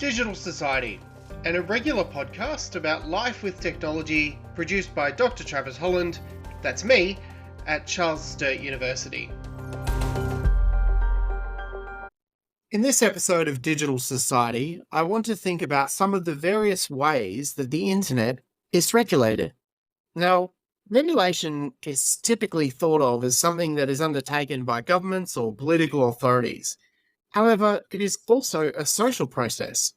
Digital Society, an irregular podcast about life with technology produced by Dr. Travis Holland, that's me, at Charles Sturt University. In this episode of Digital Society, I want to think about some of the various ways that the internet is regulated. Now, regulation is typically thought of as something that is undertaken by governments or political authorities. However, it is also a social process.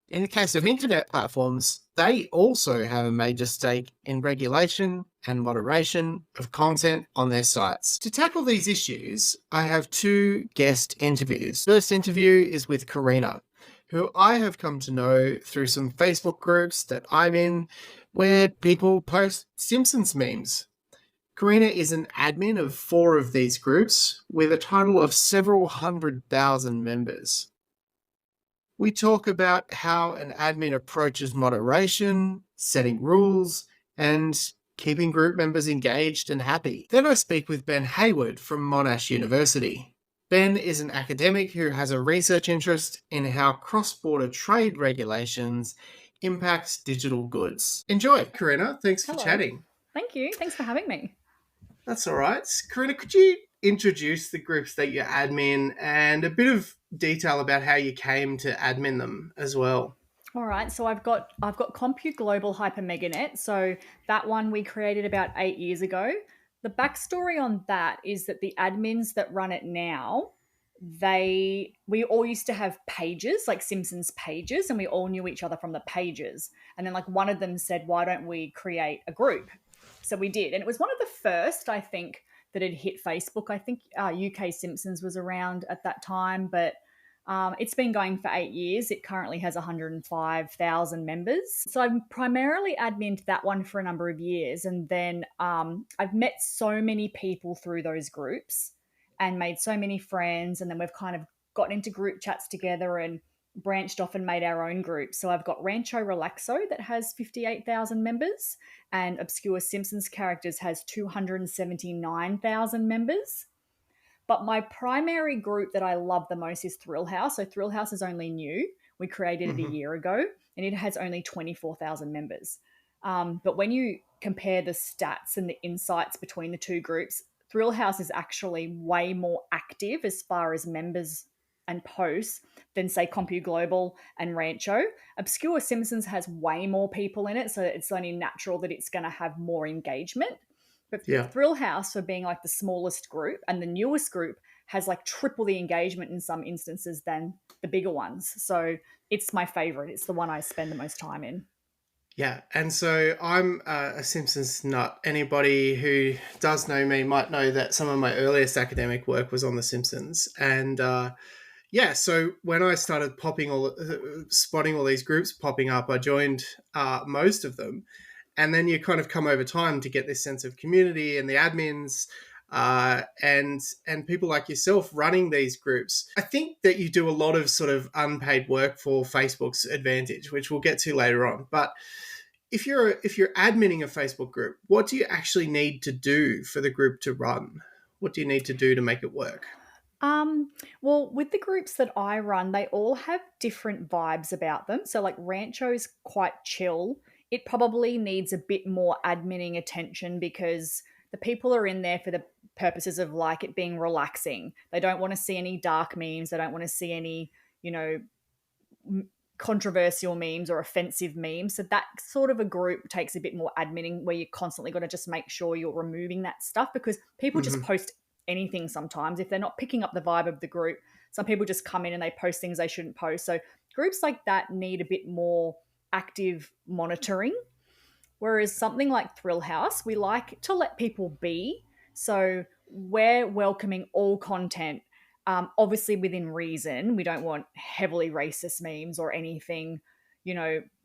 In the case of internet platforms, they also have a major stake in regulation and moderation of content on their sites. To tackle these issues, I have two guest interviews. First interview is with Karina, who I have come to know through some Facebook groups that I'm in where people post Simpsons memes. Karina is an admin of 4 of these groups with a total of several 100,000 members. We talk about how an admin approaches moderation, setting rules, and keeping group members engaged and happy. Then I speak with Ben Hayward from Monash University. Ben is an academic who has a research interest in how cross-border trade regulations impact digital goods. Enjoy. Karina, thanks for chatting. Thank you. Thanks for having me. That's all right. Karina, could you introduce the groups that you admin and a bit of detail about how you came to admin them as well? All right. So I've got Compute Global HyperMegaNet. So that one we created about 8 years ago. The backstory on that is that the admins that run it now, we all used to have pages, like Simpsons pages, and we all knew each other from the pages. And then like one of them said, why don't we create a group? So we did. And it was one of the first, I think, that had hit Facebook. I think UK Simpsons was around at that time, but it's been going for 8 years. It currently has 105,000 members. So I've primarily admined that one for a number of years. And then I've met so many people through those groups and made so many friends. And then we've kind of gotten into group chats together and branched off and made our own group. So I've got Rancho Relaxo that has 58,000 members, and Obscure Simpsons Characters has 279,000 members. But my primary group that I love the most is Thrill House. So Thrill House is only new. We created it a year ago, and it has only 24,000 members. But when you compare the stats and the insights between the two groups, Thrill House is actually way more active as far as members and posts than, say, Compute Global and Rancho. Obscure Simpsons has way more people in it, so it's only natural that it's going to have more engagement. But Thrill House, for being like the smallest group and the newest group, has like triple the engagement in some instances than the bigger ones. So it's my favorite. It's the one I spend the most time in. Yeah, and so I'm a Simpsons nut. Anybody who does know me might know that some of my earliest academic work was on The Simpsons. And so when I started spotting all these groups popping up, I joined most of them. And then you kind of come over time to get this sense of community and the admins and people like yourself running these groups. I think that you do a lot of sort of unpaid work for Facebook's advantage, which we'll get to later on. But if you're adminning a Facebook group, what do you actually need to do for the group to run? What do you need to do to make it work? Well, with the groups that I run, they all have different vibes about them. So like Rancho's quite chill. It probably needs a bit more adminning attention because the people are in there for the purposes of like it being relaxing. They don't want to see any dark memes. They don't want to see any, controversial memes or offensive memes. So that sort of a group takes a bit more adminning where you're constantly got to just make sure you're removing that stuff because people just post anything sometimes. If they're not picking up the vibe of the group, some people just come in and they post things they shouldn't post. So groups like that need a bit more active monitoring. Whereas something like Thrill House, we like to let people be. So we're welcoming all content, obviously within reason. We don't want heavily racist memes or anything,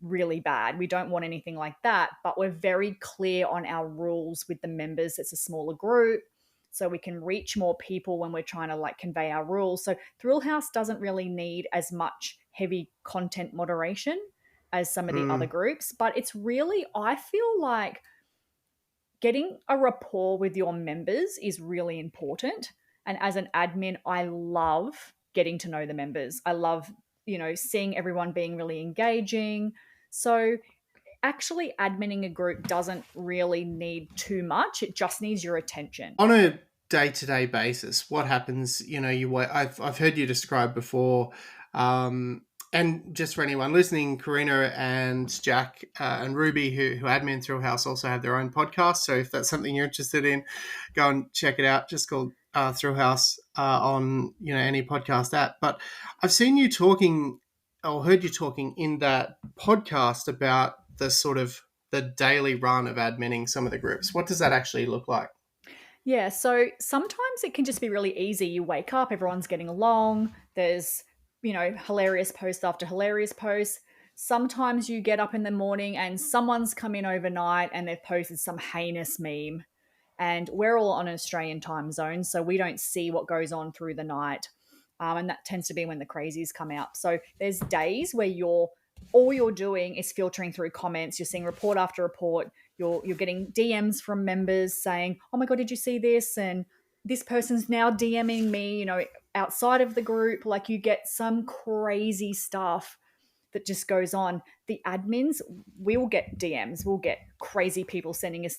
really bad. We don't want anything like that. But we're very clear on our rules with the members. It's a smaller group, so we can reach more people when we're trying to like convey our rules. So Thrill House doesn't really need as much heavy content moderation as some of the other groups. But it's really, I feel like getting a rapport with your members is really important. And as an admin, I love getting to know the members. I love seeing everyone being really engaging. So actually adminning a group doesn't really need too much. It just needs your attention. On a day-to-day basis, what happens? I've heard you describe before, and just for anyone listening, Karina and Jack and Ruby, who admin Thrill House, also have their own podcast. So if that's something you're interested in, go and check it out. Just called Thrill House on any podcast app. But I've seen you talking, or heard you talking in that podcast about the sort of the daily run of adminning some of the groups. What does that actually look like? Yeah, so sometimes it can just be really easy. You wake up, everyone's getting along, there's, hilarious post after hilarious post. Sometimes you get up in the morning and someone's come in overnight and they've posted some heinous meme. And we're all on an Australian time zone, so we don't see what goes on through the night. And that tends to be when the crazies come out. So there's days where all you're doing is filtering through comments. You're seeing report after report. You're getting DMs from members saying, "Oh my god, did you see this?" And this person's now DMing me, outside of the group. Like, you get some crazy stuff that just goes on. The admins will get DMs. We'll get crazy people sending us,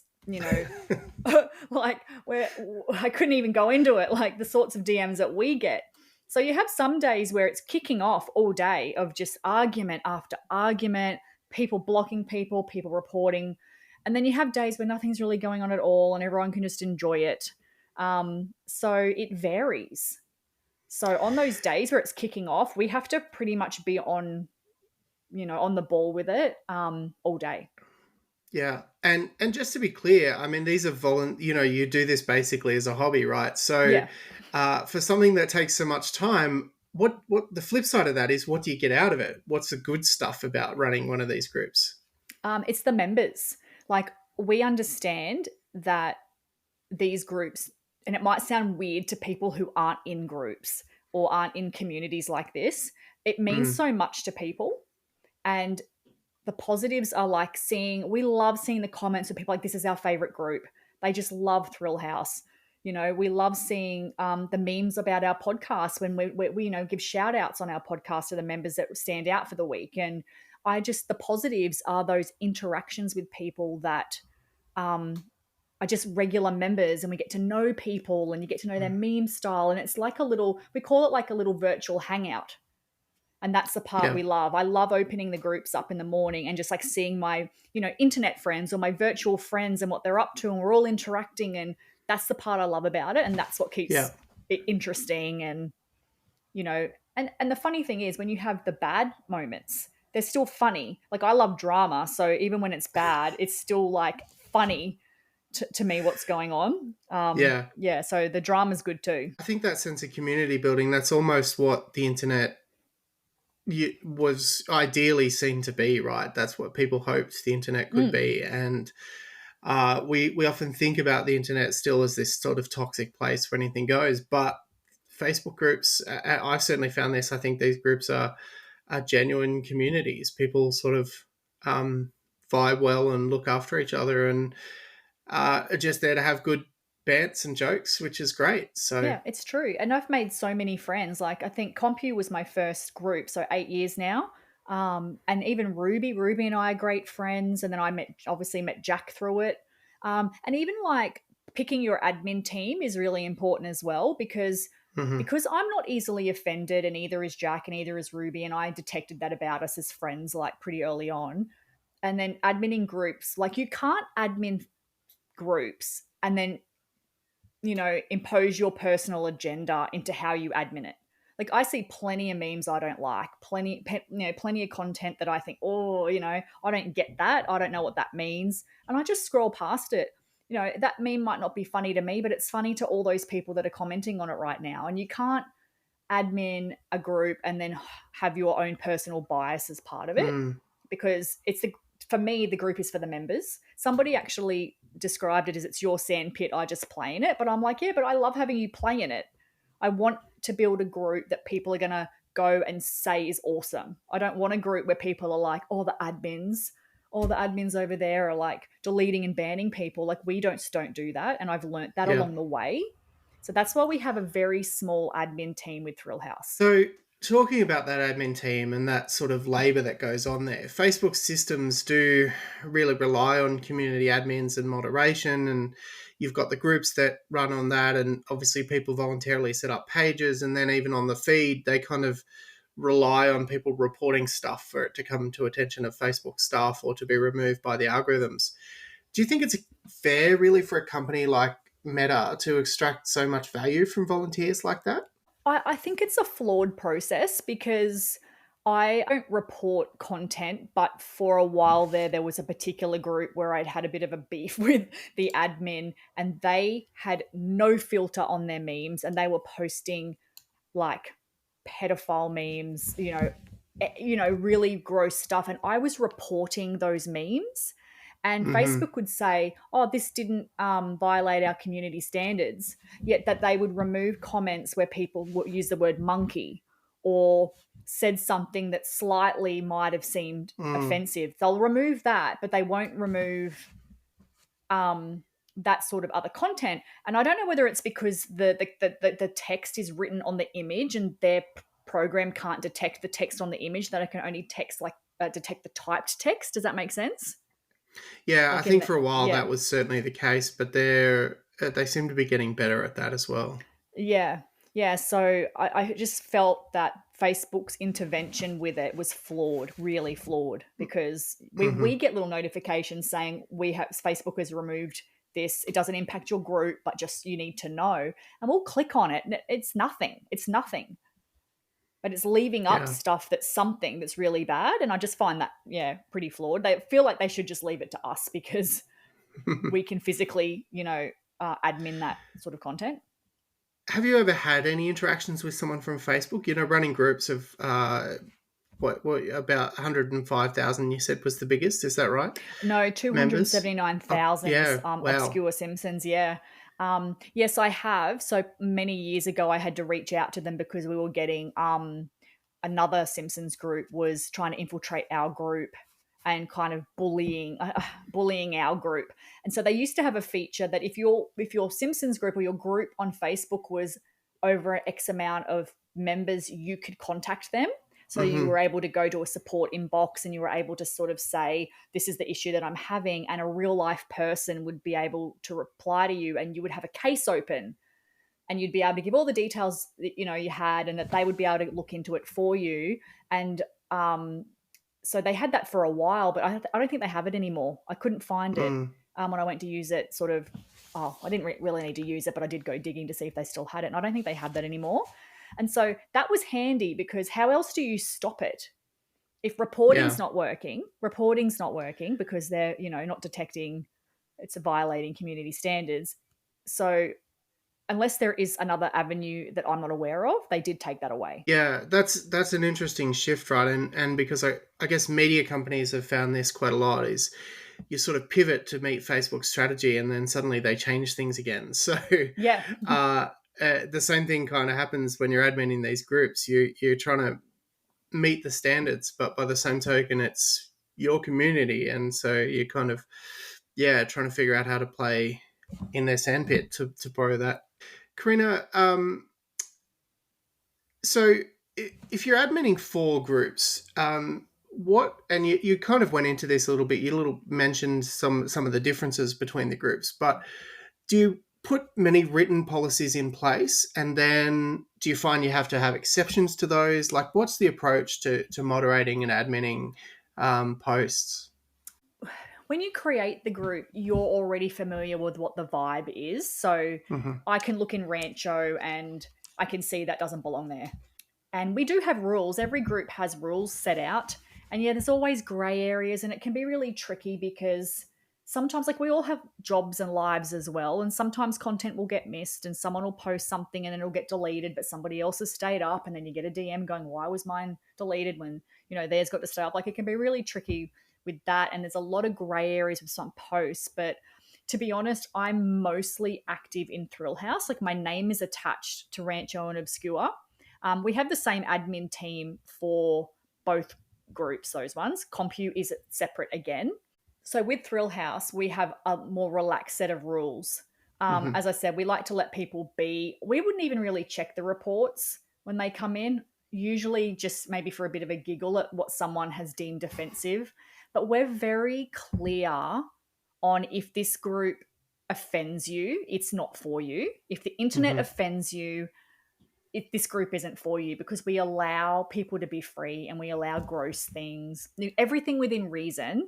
like, where I couldn't even go into it, like the sorts of DMs that we get. So you have some days where it's kicking off all day of just argument after argument, people blocking people reporting. And then you have days where nothing's really going on at all and everyone can just enjoy it. So it varies. So on those days where it's kicking off, we have to pretty much be on the ball with it all day. Yeah. And just to be clear, I mean, these are you do this basically as a hobby, right? So Yeah. for something that takes so much time, what the flip side of that is, what do you get out of it? What's the good stuff about running one of these groups? It's the members. Like, we understand that these groups, and it might sound weird to people who aren't in groups or aren't in communities like this, it means so much to people. And the positives are like we love seeing the comments of people like, this is our favorite group. They just love Thrill House. We love seeing the memes about our podcast when we give shout outs on our podcast to the members that stand out for the week. And the positives are those interactions with people that are just regular members, and we get to know people and you get to know their meme style. And it's like we call it like a little virtual hangout. And that's the part we love. I love opening the groups up in the morning and just like seeing my, internet friends or my virtual friends and what they're up to. And we're all interacting. And that's the part I love about it. And that's what keeps it interesting. And, and the funny thing is, when you have the bad moments, they're still funny. Like, I love drama. So even when it's bad, it's still like funny to me what's going on. Yeah. So the drama's good too. I think that sense of community building, that's almost what the internet was ideally seen to be, right? That's what people hoped the internet could be. And we often think about the internet still as this sort of toxic place where anything goes. But Facebook groups, I've certainly found this. I think these groups are genuine communities. People sort of vibe well and look after each other, and are just there to have good bants and jokes, which is great. So yeah, it's true. And I've made so many friends. Like, I think Compu was my first group, so 8 years now. And even Ruby and I are great friends. And then I obviously met Jack through it. And even like picking your admin team is really important as well, because I'm not easily offended, and neither is Jack, and neither is Ruby. And I detected that about us as friends like pretty early on. And then adminning groups, like, you can't admin groups and then impose your personal agenda into how you admin it. Like, I see plenty of memes I don't like, plenty of content that I think, I don't get that. I don't know what that means. And I just scroll past it. That meme might not be funny to me, but it's funny to all those people that are commenting on it right now. And you can't admin a group and then have your own personal bias as part of it, because for me, the group is for the members. Somebody actually described it as, it's your sandpit, I just play in it. But I'm like, yeah, but I love having you play in it. I want to build a group that people are going to go and say is awesome. I don't want a group where people are like, the admins over there are like deleting and banning people. Like, we don't do that. And I've learnt that along the way. So that's why we have a very small admin team with Thrill House. So Talking about that admin team and that sort of labor that goes on there, Facebook systems do really rely on community admins and moderation. And you've got the groups that run on that. And obviously, people voluntarily set up pages. And then, even on the feed, they kind of rely on people reporting stuff for it to come to attention of Facebook staff or to be removed by the algorithms. Do you think it's fair, really, for a company like Meta to extract so much value from volunteers like that? I think it's a flawed process because I don't report content, but for a while there was a particular group where I'd had a bit of a beef with the admin, and they had no filter on their memes, and they were posting like pedophile memes, really gross stuff. And I was reporting those memes. And Mm-hmm. Facebook would say, oh, this didn't violate our community standards, yet that they would remove comments where people would use the word monkey or said something that slightly might have seemed Mm. offensive. They'll remove that, but they won't remove that sort of other content. And I don't know whether it's because the text is written on the image and their program can't detect the text on the image, that it can only detect the typed text. Does that make sense? Yeah, I Like in think the for a while yeah. that was certainly the case, but they seem to be getting better at that as well. Yeah. Yeah. So I just felt that Facebook's intervention with it was flawed, really flawed, because we Mm-hmm. get little notifications saying Facebook has removed this. It doesn't impact your group, but just you need to know. And we'll click on it and it's nothing. It's nothing. But it's leaving up Yeah. stuff that's something that's really bad. And I just find that, yeah, pretty flawed. They feel like they should just leave it to us because we can physically, admin that sort of content. Have you ever had any interactions with someone from Facebook? Running groups of what about 105,000? You said was the biggest. Is that right? No, Members. Oh, 279,000 is yeah. Wow. Obscure Simpsons. Yeah. Yes, I have. So many years ago, I had to reach out to them because we were getting another Simpsons group was trying to infiltrate our group and kind of bullying our group. And so they used to have a feature that if your Simpsons group or your group on Facebook was over X amount of members, you could contact them. So you Mm-hmm. were able to go to a support inbox and you were able to sort of say, this is the issue that I'm having. And a real life person would be able to reply to you and you would have a case open and you'd be able to give all the details that you had and that they would be able to look into it for you. And so they had that for a while, but I don't think they have it anymore. I couldn't find it Mm. when I went to use it. Sort of, I didn't really need to use it, but I did go digging to see if they still had it, and I don't think they have that anymore. And so that was handy because how else do you stop it? If Yeah. reporting's not working because they're not detecting, it's violating community standards. So unless there is another avenue that I'm not aware of, they did take that away. Yeah, that's an interesting shift, right? And because I guess media companies have found this quite a lot is you sort of pivot to meet Facebook's strategy and then suddenly they change things again. So Yeah. uh, the same thing kind of happens when you're adminning these groups. You're trying to meet the standards, but by the same token, it's your community, and so you're kind of trying to figure out how to play in their sandpit to borrow that. Karina, so if you're adminning four groups, what and you kind of went into this a little bit. You little mentioned some of the differences between the groups, but do you put many written policies in place, and then do you find you have to have exceptions to those? Like, what's the approach to moderating and adminning posts? When you create the group, you're already familiar with what the vibe is. So Mm-hmm. I can look in Rancho and I can see that doesn't belong there. And we do have rules. Every group has rules set out. And yeah, there's always gray areas, and it can be really tricky because sometimes, like, we all have jobs and lives as well. And sometimes content will get missed, and someone will post something and then it'll get deleted, but somebody else has stayed up. And then you get a DM going, why was mine deleted when, theirs got to stay up? Like, it can be really tricky with that. And there's a lot of gray areas with some posts. But to be honest, I'm mostly active in Thrill House. Like, my name is attached to Rancho and Obscure. We have the same admin team for both groups, those ones. Compu is separate again. So with Thrill House, we have a more relaxed set of rules. Mm-hmm. As I said, we like to let people be. We wouldn't even really check the reports when they come in. usually just maybe for a bit of a giggle at what someone has deemed offensive. But we're very clear on if this group offends you, it's not for you. If the internet Mm-hmm. offends you, this group isn't for you, because we allow people to be free and we allow gross things, everything within reason,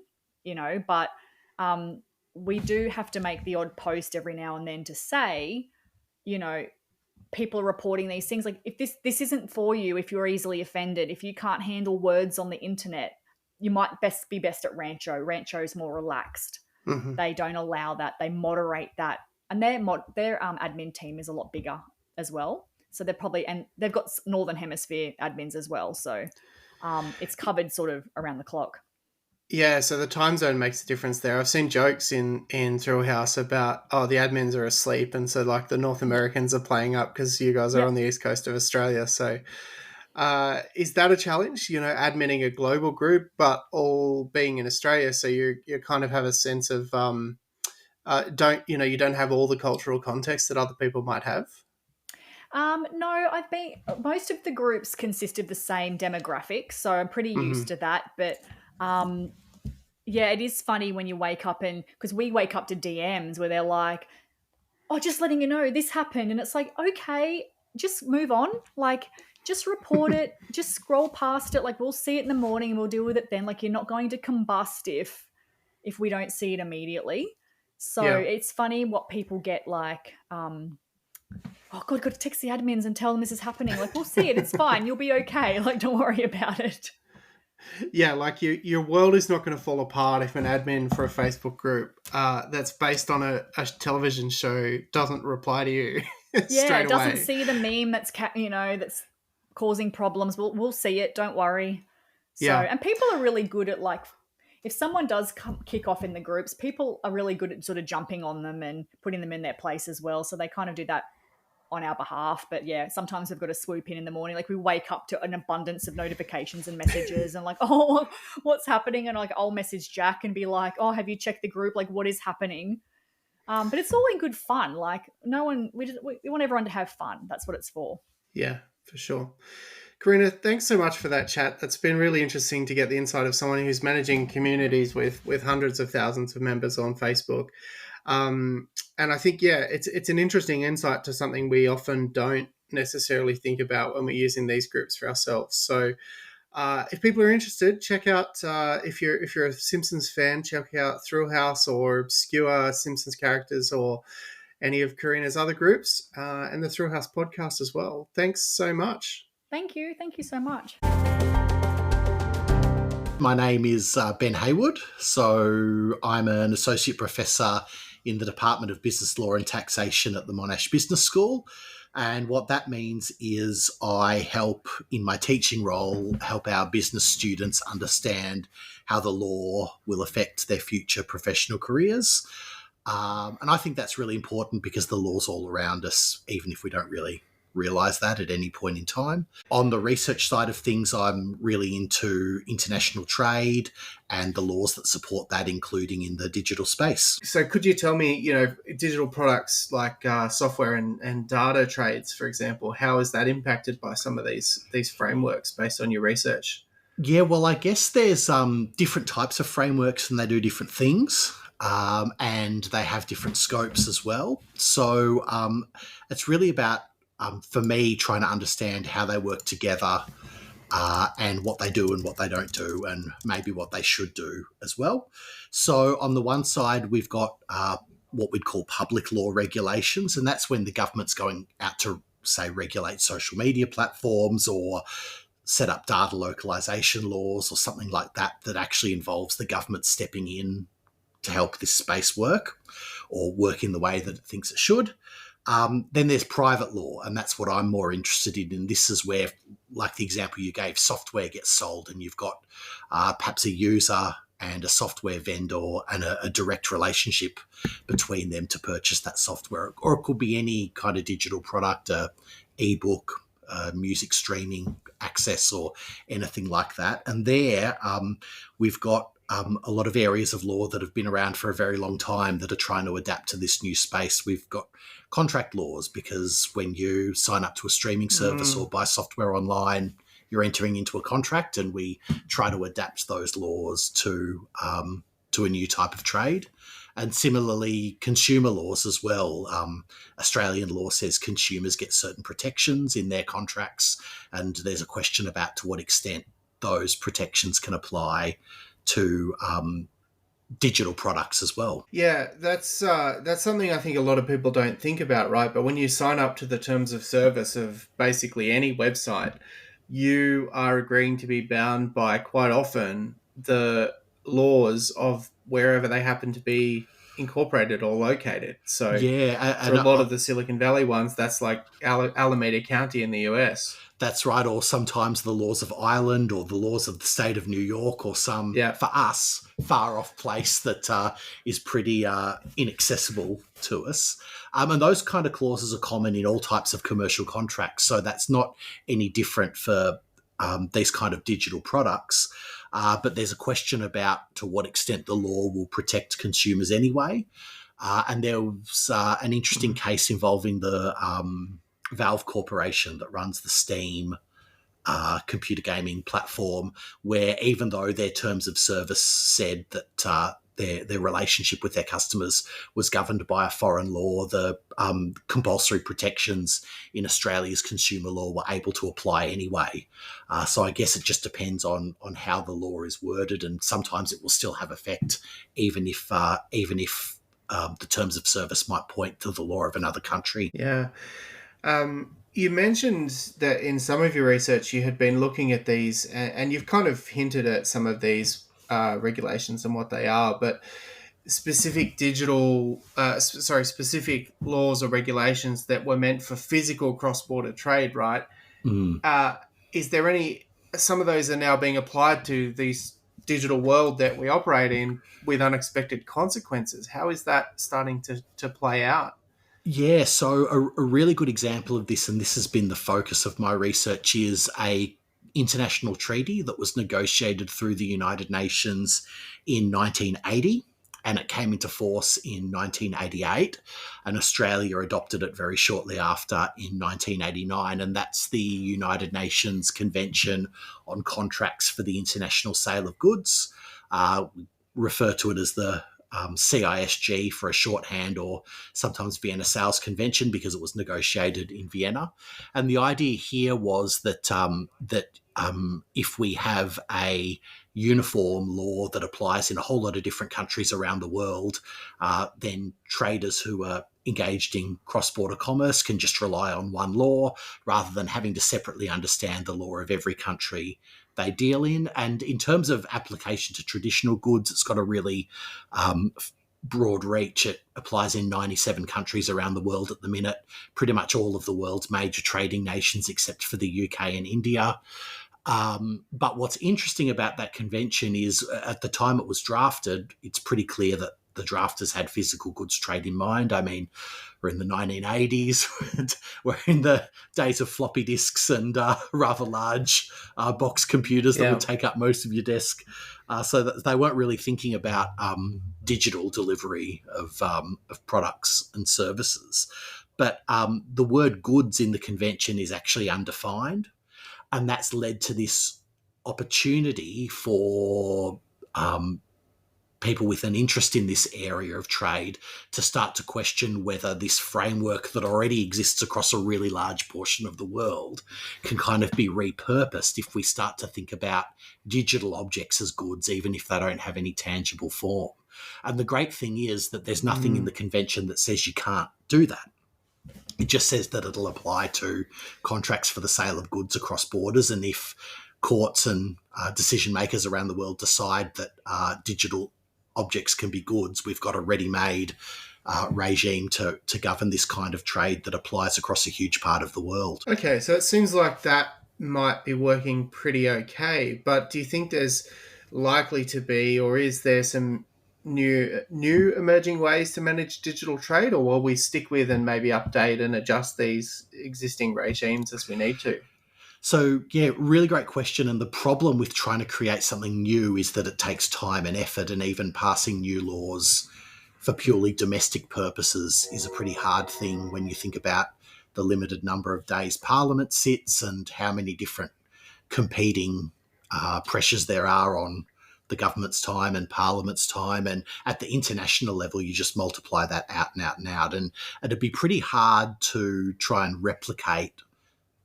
but we do have to make the odd post every now and then to say, you know, people are reporting these things. Like, if this isn't for you, if you're easily offended, if you can't handle words on the internet, you might be best at Rancho. Rancho's more relaxed. Mm-hmm. They don't allow that. They moderate that, and their admin team is a lot bigger as well. So and they've got Northern Hemisphere admins as well. So it's covered sort of around the clock. Yeah, so the time zone makes a difference there. I've seen jokes in Thrill House about, the admins are asleep, and so like the North Americans are playing up because you guys are on the east coast of Australia. So is that a challenge? Adminning a global group, but all being in Australia, so you kind of have a sense of you don't have all the cultural context that other people might have. No, most of the groups consist of the same demographics, so I'm pretty used to that. But yeah, it is funny when you wake up, and because we wake up to DMs where they're like, "Oh, just letting you know this happened," and it's like, okay, just move on. Like, just report it. Just scroll past it. Like, we'll see it in the morning and we'll deal with it then. Like, you're not going to combust if we don't see it immediately. So it's funny what people get like. Oh God, got to text the admins and tell them this is happening. Like, we'll see it. It's fine. You'll be okay. Like, don't worry about it. Yeah, like your world is not going to fall apart if an admin for a Facebook group that's based on a television show doesn't reply to you. Yeah, it doesn't away. see the meme that's that's causing problems. We'll see it. Don't worry. So, and people are really good at, like, if someone does kick off in the groups, people are really good at sort of jumping on them and putting them in their place as well. So they kind of do that on our behalf. But yeah, sometimes we've got to swoop in the morning. Like, we wake up to an abundance of notifications and messages and like, oh, what's happening? And like, I'll message Jack and be like, oh, have you checked the group? Like, what is happening? But it's all in good fun. Like, we want everyone to have fun. That's what it's for. Yeah, for sure. Karina, thanks so much for that chat. That's been really interesting to get the insight of someone who's managing communities with hundreds of thousands of members on Facebook. And I think, it's an interesting insight to something we often don't necessarily think about when we're using these groups for ourselves. So if people are interested, check out, if you're a Simpsons fan, check out Thrill House or obscure Simpsons characters or any of Karina's other groups, and the Thrill House podcast as well. Thanks so much. Thank you. Thank you so much. My name is Ben Hayward. So I'm an associate professor in the Department of Business Law and Taxation at the Monash Business School. And what that means is I help, in my teaching role, help our business students understand how the law will affect their future professional careers. And I think that's really important because the law's all around us, even if we don't really realise that at any point in time. On the research side of things, I'm really into international trade and the laws that support that, including in the digital space. So could you tell me, digital products like software and data trades, for example, how is that impacted by some of these frameworks based on your research? Yeah, well, I guess there's different types of frameworks and they do different things. And they have different scopes as well. So it's really about, for me, trying to understand how they work together and what they do and what they don't do and maybe what they should do as well. So on the one side, we've got what we'd call public law regulations, and that's when the government's going out to, say, regulate social media platforms or set up data localization laws or something like that actually involves the government stepping in to help this space work or work in the way that it thinks it should. Then there's private law, and that's what I'm more interested in. And this is where, like the example you gave, software gets sold and you've got perhaps a user and a software vendor and a direct relationship between them to purchase that software. Or it could be any kind of digital product, ebook, music streaming access or anything like that. And there we've got a lot of areas of law that have been around for a very long time that are trying to adapt to this new space. We've got contract laws, because when you sign up to a streaming service or buy software online, you're entering into a contract, and we try to adapt those laws to a new type of trade. And similarly, consumer laws as well. Australian law says consumers get certain protections in their contracts, and there's a question about to what extent those protections can apply to digital products as well. Yeah, that's something I think a lot of people don't think about, right? But when you sign up to the terms of service of basically any website, you are agreeing to be bound by quite often the laws of wherever they happen to be incorporated or located. So Yeah, for a lot of the Silicon Valley ones, that's like Alameda County in the US. That's right, or sometimes the laws of Ireland or the laws of the state of New York, or some, for us, far off place that is pretty inaccessible to us. And those kind of clauses are common in all types of commercial contracts, so that's not any different for these kind of digital products. But there's a question about to what extent the law will protect consumers anyway. And there was an interesting case involving the Valve Corporation that runs the Steam computer gaming platform, where even though their terms of service said that their relationship with their customers was governed by a foreign law, the compulsory protections in Australia's consumer law were able to apply anyway. So I guess it just depends on how the law is worded, and sometimes it will still have effect, even if the terms of service might point to the law of another country. Yeah. You mentioned that in some of your research you had been looking at these, and you've kind of hinted at some of these regulations and what they are, but specific specific laws or regulations that were meant for physical cross-border trade, right? Is there some of those are now being applied to this digital world that we operate in with unexpected consequences? How is that starting to play out? Yeah, so a really good example of this, and this has been the focus of my research, is a international treaty that was negotiated through the United Nations in 1980, and it came into force in 1988, and Australia adopted it very shortly after in 1989, and that's the United Nations Convention on Contracts for the International Sale of Goods. We refer to it as the CISG for a shorthand, or sometimes Vienna Sales Convention, because it was negotiated in Vienna. And the idea here was that if we have a uniform law that applies in a whole lot of different countries around the world, then traders who are engaged in cross-border commerce can just rely on one law rather than having to separately understand the law of every country they deal in. And in terms of application to traditional goods, it's got a really broad reach. It applies in 97 countries around the world at the minute, pretty much all of the world's major trading nations except for the UK and India. But what's interesting about that convention is at the time it was drafted, it's pretty clear that the drafters had physical goods trade in mind. I mean, we're in the 1980s. We're in the days of floppy disks and rather large box computers that would take up most of your desk. So that they weren't really thinking about digital delivery of products and services. But the word goods in the convention is actually undefined. And that's led to this opportunity for people with an interest in this area of trade to start to question whether this framework that already exists across a really large portion of the world can kind of be repurposed if we start to think about digital objects as goods, even if they don't have any tangible form. And the great thing is that there's nothing in the convention that says you can't do that. It just says that it'll apply to contracts for the sale of goods across borders. And if courts and decision makers around the world decide that digital objects can be goods, we've got a ready-made regime to govern this kind of trade that applies across a huge part of the world. Okay, so it seems like that might be working pretty okay, but do you think there's likely to be, or is there some new emerging ways to manage digital trade, or will we stick with and maybe update and adjust these existing regimes as we need to? So, yeah, really great question. And the problem with trying to create something new is that it takes time and effort, and even passing new laws for purely domestic purposes is a pretty hard thing when you think about the limited number of days Parliament sits and how many different competing pressures there are on the government's time and Parliament's time. And at the international level, you just multiply that out and out and out. And it'd be pretty hard to try and replicate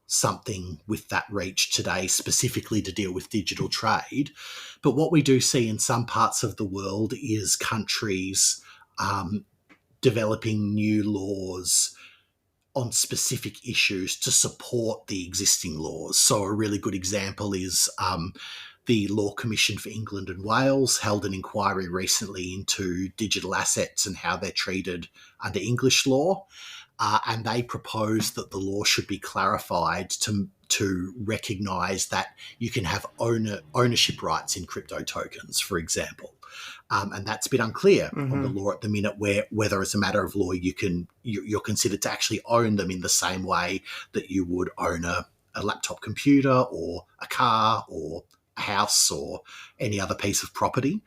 something with that reach today, specifically to deal with digital trade. But what we do see in some parts of the world is countries developing new laws on specific issues to support the existing laws. So a really good example is the Law Commission for England and Wales held an inquiry recently into digital assets and how they're treated under English law. And they proposed that the law should be clarified to recognise that you can have ownership rights in crypto tokens, for example. And that's a bit unclear on the law at the minute, whether as a matter of law you're considered to actually own them in the same way that you would own a laptop computer or a car or a house or any other piece of property.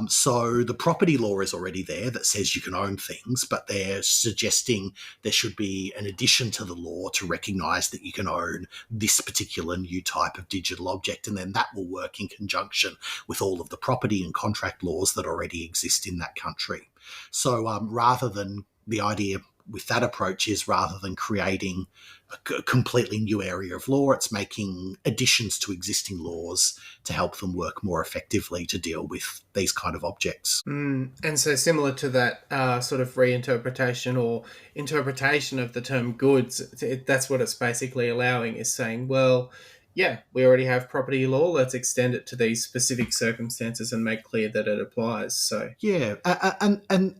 So the property law is already there that says you can own things, but they're suggesting there should be an addition to the law to recognise that you can own this particular new type of digital object, and then that will work in conjunction with all of the property and contract laws that already exist in that country. So rather than the idea with that approach is rather than creating a completely new area of law, it's making additions to existing laws to help them work more effectively to deal with these kind of objects. And so similar to that sort of reinterpretation or interpretation of the term goods, that's what it's basically allowing, is saying, well, yeah, we already have property law, let's extend it to these specific circumstances and make clear that it applies. So yeah, and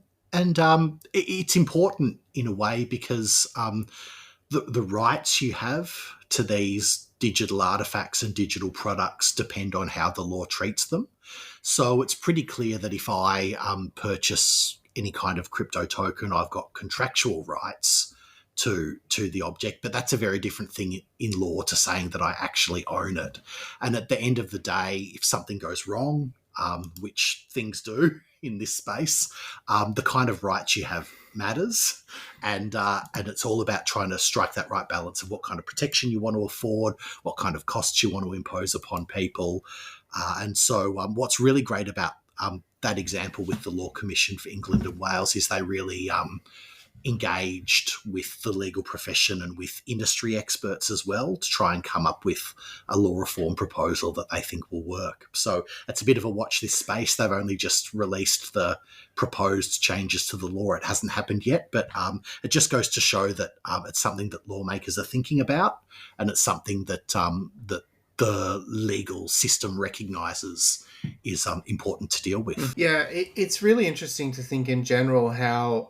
it's important in a way because the rights you have to these digital artifacts and digital products depend on how the law treats them. So it's pretty clear that if I purchase any kind of crypto token, I've got contractual rights to the object, but that's a very different thing in law to saying that I actually own it. And at the end of the day, if something goes wrong, which things do in this space, the kind of rights you have matters, and it's all about trying to strike that right balance of what kind of protection you want to afford, what kind of costs you want to impose upon people. And so what's really great about that example with the Law Commission for England and Wales is they really engaged with the legal profession and with industry experts as well to try and come up with a law reform proposal that they think will work. So it's a bit of a watch this space. They've only just released the proposed changes to the law. It hasn't happened yet, but it just goes to show that it's something that lawmakers are thinking about, and it's something that that the legal system recognises is important to deal with. Yeah, it's really interesting to think in general how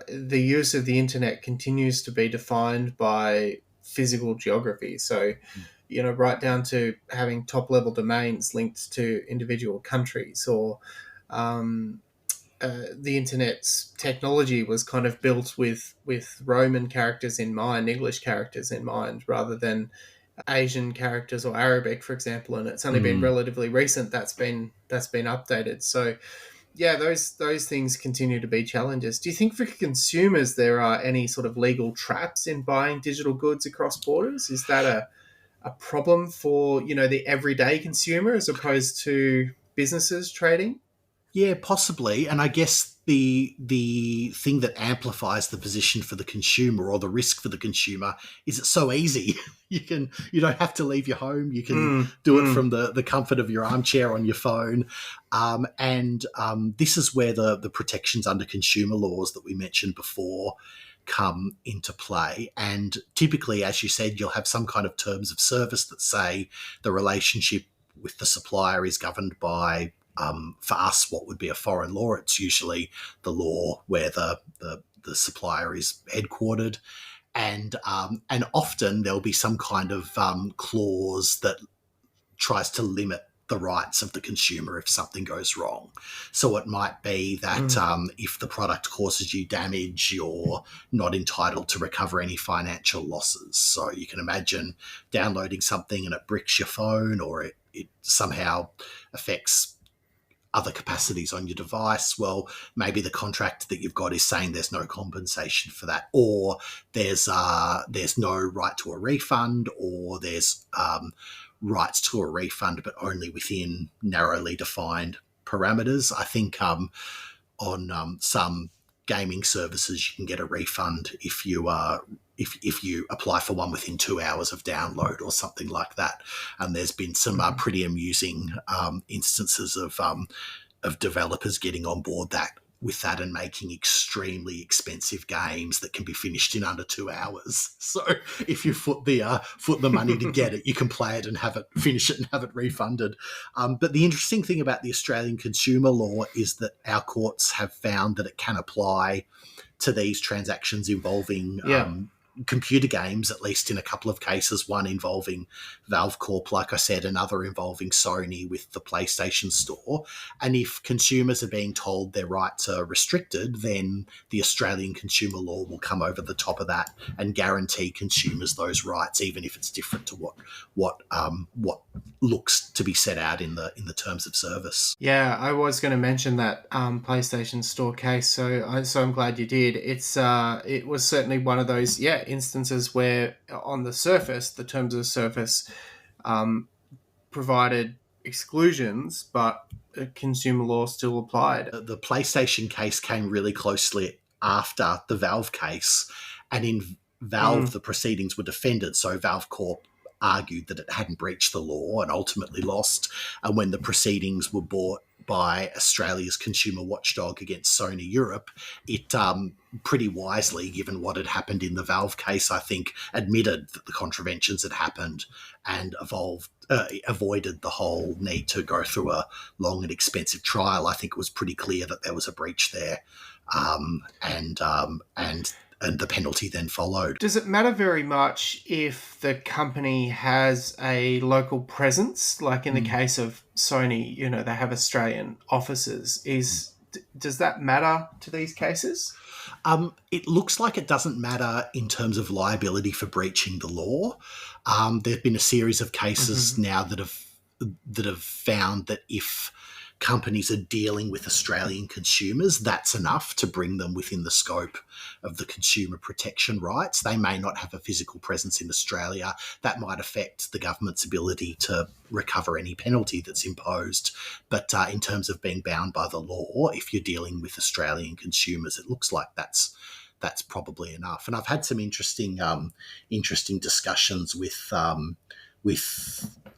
the use of the internet continues to be defined by physical geography. So, right down to having top-level domains linked to individual countries, or the internet's technology was kind of built with Roman characters in mind, English characters in mind, rather than Asian characters or Arabic, for example, and it's only been relatively recent that's been updated. So yeah, those things continue to be challenges. Do you think for consumers there are any sort of legal traps in buying digital goods across borders? Is that a problem for the everyday consumer as opposed to businesses trading? Yeah, possibly. And I guess the thing that amplifies the position for the consumer or the risk for the consumer is it's so easy. You don't have to leave your home. You can do it from the comfort of your armchair on your phone. And this is where the protections under consumer laws that we mentioned before come into play. And typically, as you said, you'll have some kind of terms of service that say the relationship with the supplier is governed by, for us, what would be a foreign law. It's usually the law where the supplier is headquartered. And often there'll be some kind of clause that tries to limit the rights of the consumer if something goes wrong. So it might be that if the product causes you damage, you're not entitled to recover any financial losses. So you can imagine downloading something and it bricks your phone, or it somehow affects other capacities on your device. Well, maybe the contract that you've got is saying there's no compensation for that, or there's no right to a refund, or there's rights to a refund, but only within narrowly defined parameters. I think on some gaming services you can get a refund if you if you apply for one within 2 hours of download or something like that. And there's been some pretty amusing instances of developers getting on board with that and making extremely expensive games that can be finished in under 2 hours. So if you foot the money to get it, you can play it and finish it and have it refunded. But the interesting thing about the Australian consumer law is that our courts have found that it can apply to these transactions involving computer games, at least in a couple of cases, one involving Valve Corp, like I said, another involving Sony with the PlayStation Store. And if consumers are being told their rights are restricted, then the Australian consumer law will come over the top of that and guarantee consumers those rights, even if it's different to what looks to be set out in the terms of service. Yeah, I was going to mention that PlayStation Store case, so I'm glad you did. It was certainly one of those instances where on the surface, the terms of service provided exclusions, but consumer law still applied. The PlayStation case came really closely after the Valve case, and in Valve the proceedings were defended, so Valve Corp argued that it hadn't breached the law and ultimately lost. And when the proceedings were brought by Australia's consumer watchdog against Sony Europe, it pretty wisely, given what had happened in the Valve case, I think, admitted that the contraventions had happened and avoided the whole need to go through a long and expensive trial. I think it was pretty clear that there was a breach there, and the penalty then followed. Does it matter very much if the company has a local presence? Like in the case of Sony, they have Australian offices. Does that matter to these cases? It looks like it doesn't matter in terms of liability for breaching the law. There have been a series of cases now that have found that if companies are dealing with Australian consumers, that's enough to bring them within the scope of the consumer protection rights. They may not have a physical presence in Australia. That might affect the government's ability to recover any penalty that's imposed. But in terms of being bound by the law, if you're dealing with Australian consumers, it looks like that's probably enough. And I've had some interesting discussions with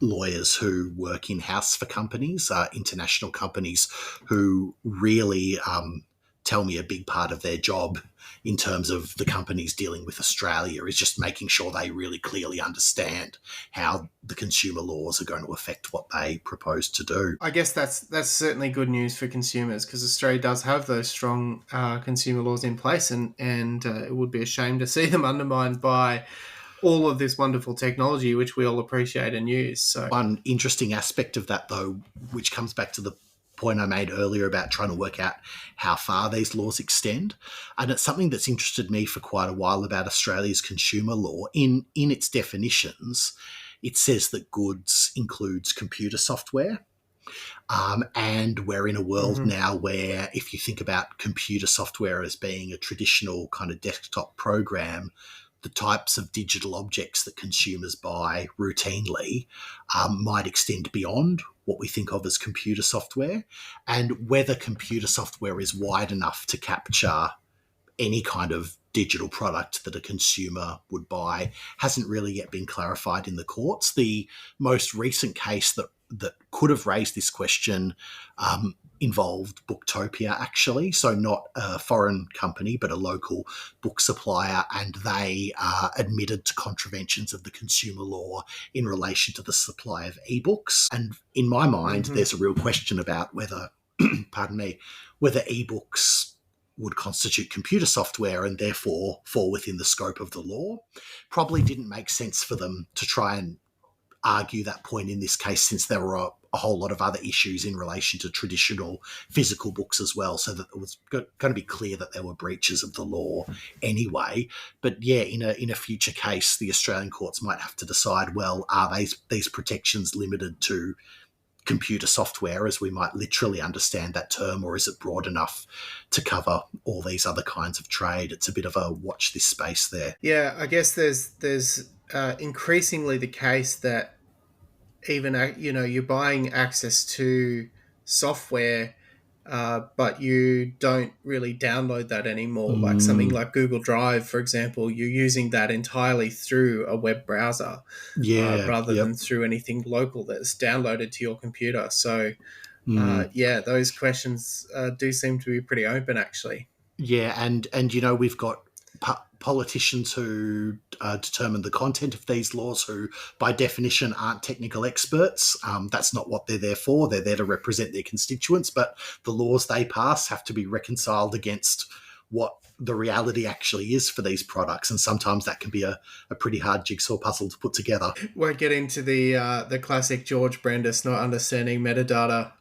lawyers who work in-house for companies, international companies, who really tell me a big part of their job in terms of the companies dealing with Australia is just making sure they really clearly understand how the consumer laws are going to affect what they propose to do. I guess that's certainly good news for consumers, because Australia does have those strong consumer laws in place, and it would be a shame to see them undermined by all of this wonderful technology, which we all appreciate and use. So one interesting aspect of that, though, which comes back to the point I made earlier about trying to work out how far these laws extend, and it's something that's interested me for quite a while about Australia's consumer law. In its definitions, it says that goods includes computer software. And we're in a world now where, if you think about computer software as being a traditional kind of desktop program, the types of digital objects that consumers buy routinely might extend beyond what we think of as computer software. And whether computer software is wide enough to capture any kind of digital product that a consumer would buy hasn't really yet been clarified in the courts. The most recent case that could have raised this question involved Booktopia, actually. So not a foreign company, but a local book supplier. And they admitted to contraventions of the consumer law in relation to the supply of ebooks. And in my mind, there's a real question about whether, whether ebooks would constitute computer software and therefore fall within the scope of the law. Probably didn't make sense for them to try and argue that point in this case, since there were a whole lot of other issues in relation to traditional physical books as well, so that it was going to be clear that there were breaches of the law anyway. But yeah, in a future case, the Australian courts might have to decide, well, are these protections limited to computer software as we might literally understand that term, or is it broad enough to cover all these other kinds of trade? It's a bit of a watch this space there. Yeah, I guess there's increasingly the case that even you're buying access to software, but you don't really download that anymore. Like something Mm, like Google Drive, for example, you're using that entirely through a web browser, yeah, rather yep. than through anything local that's downloaded to your computer. So Mm. yeah, those questions do seem to be pretty open, actually. Yeah, and we've got politicians who determine the content of these laws, who by definition aren't technical experts. That's not what they're there for. They're there to represent their constituents, but the laws they pass have to be reconciled against what the reality actually is for these products, and sometimes that can be a pretty hard jigsaw puzzle to put together. Won't get into the classic George Brandis not understanding metadata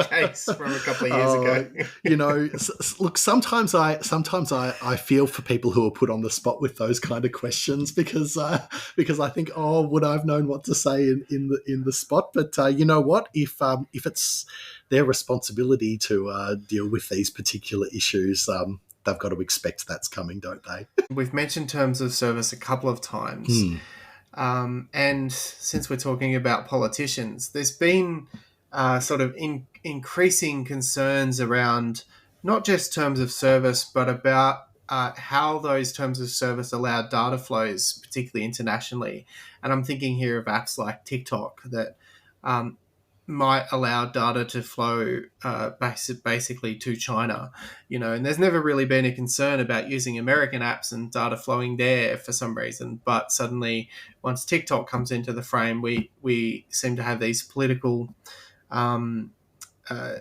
case from a couple of years ago. Look, sometimes I feel for people who are put on the spot with those kind of questions, because I think, oh, would I've known what to say in the spot? But you know what? If it's their responsibility to deal with these particular issues, they've got to expect that's coming, don't they? We've mentioned terms of service a couple of times. Hmm. And since we're talking about politicians, there's been sort of increasing concerns around not just terms of service, but about how those terms of service allow data flows, particularly internationally. And I'm thinking here of apps like TikTok that um, might allow data to flow basically to China, and there's never really been a concern about using American apps and data flowing there for some reason. But suddenly, once TikTok comes into the frame, we seem to have these political um,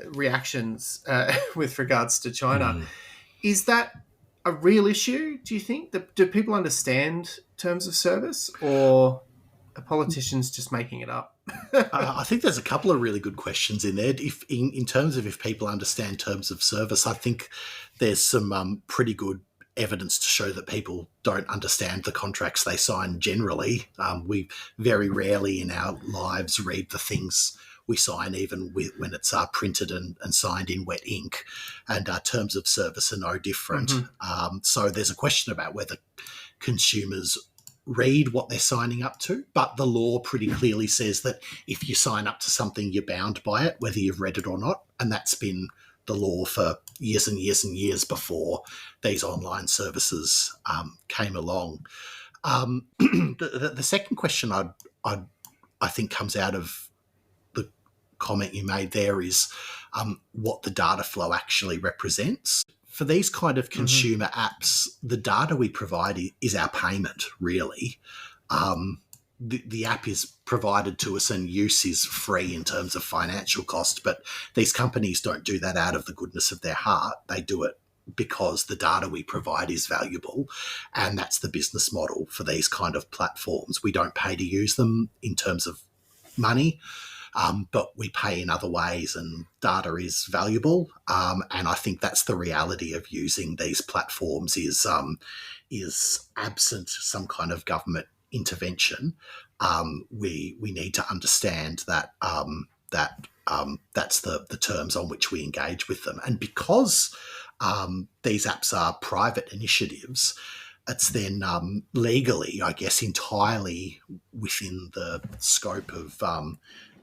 reactions with regards to China. Hmm. Is that a real issue? Do you think do people understand terms of service, or are politicians just making it up? I think there's a couple of really good questions in there. If in terms of if people understand terms of service, I think there's some pretty good evidence to show that people don't understand the contracts they sign generally. We very rarely in our lives read the things we sign, even when it's printed and signed in wet ink, and terms of service are no different. So there's a question about whether consumers read what they're signing up to, but the law pretty clearly says that if you sign up to something, you're bound by it, whether you've read it or not. And that's been the law for years and years and years before these online services came along. The second question I think comes out of the comment you made there is what the data flow actually represents. For these kind of consumer apps, the data we provide is our payment, really. The app is provided to us and use is free in terms of financial cost, but these companies don't do that out of the goodness of their heart. They do it because the data we provide is valuable, and that's the business model for these kind of platforms. We don't pay to use them in terms of money. But we pay in other ways, and data is valuable. And I think that's the reality of using these platforms is absent some kind of government intervention. We need to understand that that's the terms on which we engage with them, and because these apps are private initiatives, it's then legally, I guess, entirely within the scope of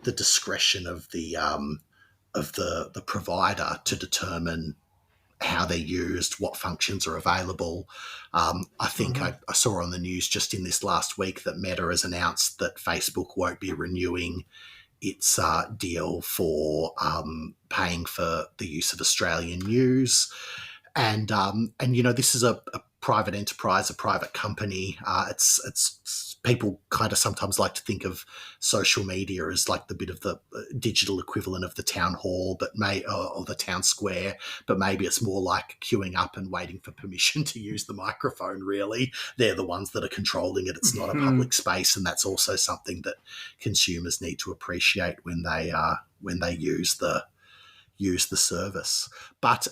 the discretion of the provider to determine how they're used, what functions are available. I think I saw on the news just in this last week that Meta has announced that Facebook won't be renewing its deal for paying for the use of Australian news. And this is a private enterprise, a private company. It's people kind of sometimes like to think of social media as like the bit of the digital equivalent of the town hall, or the town square, but maybe it's more like queuing up and waiting for permission to use the microphone. Really, they're the ones that are controlling it. It's not a public space, and that's also something that consumers need to appreciate when they use the service. But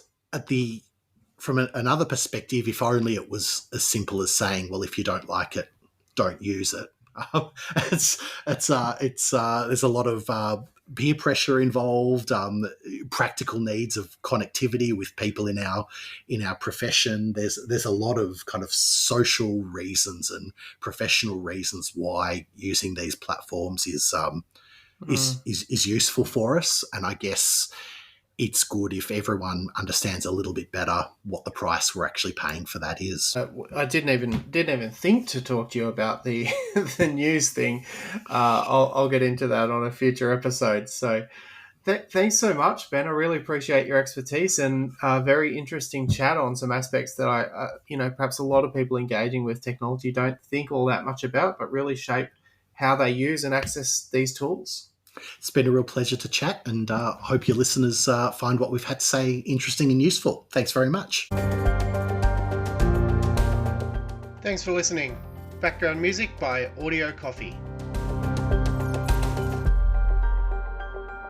from another perspective, if only it was as simple as saying, well, if you don't like it, don't use it. There's a lot of peer pressure involved, practical needs of connectivity with people in our profession. There's a lot of kind of social reasons and professional reasons why using these platforms is useful for us. And I guess it's good if everyone understands a little bit better what the price we're actually paying for that is. I didn't even think to talk to you about the the news thing. I'll get into that on a future episode. So thanks so much, Ben. I really appreciate your expertise and very interesting chat on some aspects that perhaps a lot of people engaging with technology don't think all that much about, but really shape how they use and access these tools. It's been a real pleasure to chat, and hope your listeners find what we've had to say interesting and useful. Thanks very much. Thanks for listening. Background music by Audio Coffee.